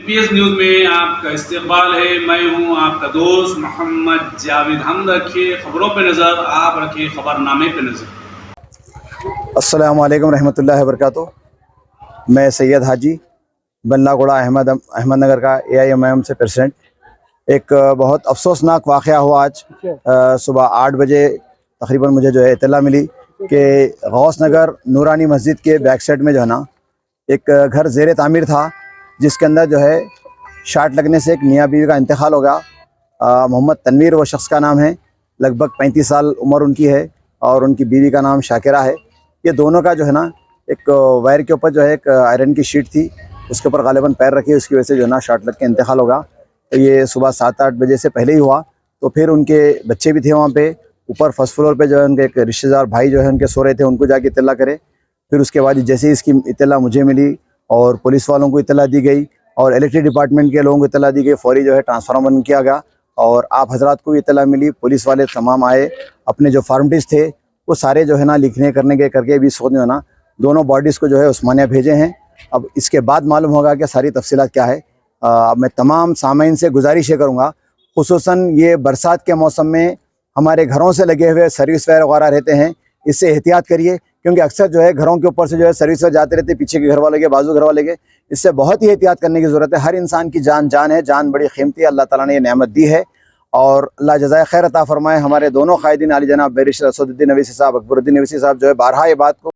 PS news में आपका इस्तकबाल है। मैं हूं आपका दोस्त मोहम्मद जावेद। हम रखिए खबरों पे नज़र, आप रखिए खबरनामे पे नज़र। अस्सलामु अलैकुम रहमतुल्लाहि व बरकातुहू। मैं सैयद हाजी बल्लागुड़ा अहमदनगर का AIMIM से प्रेसिडेंट। एक बहुत अफसोसनाक वाक़या हुआ आज सुबह 8 बजे तकरीबन मुझे जो है इत्तला मिली कि गौस नगर नूरानी मस्जिद के बैक साइड में जो है ना एक घर ज़ेर तामीर था, जिसके अंदर जो है शाट लगने से एक मियाँ बीवी का इंतकाल हो गया। मोहम्मद तनवीर वो शख्स का नाम है, लगभग 35 साल उम्र उनकी है और उनकी बीवी का नाम शाकिरा है। ये दोनों का जो है ना एक वायर के ऊपर जो है एक आयरन की शीट थी, उसके ऊपर गालिबन पैर रखी, उसकी वजह से जो है ना शाट लग के इंतकाल होगा। तो ये सुबह 7-8 बजे से पहले ही हुआ। तो फिर उनके बच्चे भी थे वहाँ पे ऊपर फर्स्ट फ्लोर पे, जो है उनके एक रिश्तेदार भाई जो है उनके सो रहे थे, उनको जाके इत्तला करे। फिर उसके बाद जैसे ही इसकी इत्तला मुझे मिली और पुलिस वालों को इत्तला दी गई और इलेक्ट्रिक डिपार्टमेंट के लोगों को इत्तला दी गई, फौरी जो है ट्रांसफार्मर बंद किया गया और आप हजरात को भी इत्तला मिली। पुलिस वाले तमाम आए, अपने जो फॉर्मलिटीज़ थे वो सारे जो है ना लिखने करने के करके भी सोच जो है ना दोनों बॉडीज़ को जो है उस्मानिया भेजे हैं। अब इसके बाद मालूम होगा कि सारी तफसीलात क्या है। अब मैं तमाम सामीन से गुजारिश ये करूँगा, खुसूसन ये बरसात के मौसम में हमारे घरों से लगे हुए सर्विस वायर वगैरह रहते हैं, इससे एहतियात करिए, क्योंकि अक्सर जो है घरों के ऊपर से जो है सर्विस वायर जाते रहते, पीछे के घर वाले के, बाजू घर वाले के। इससे बहुत ही एहतियात करने की ज़रूरत है। हर इंसान की जान है, जान बड़ी कीमती है, अल्लाह ताला ने ये नेमत दी है और अल्लाह जज़ाए खैर अता फरमाए। हमारे दोनों कायदीन आली जनाब बैरिस्टर असदुद्दीन अवीसी साहब, अकबरुद्दीन अवीसी साहब जो है बारहा ये बात को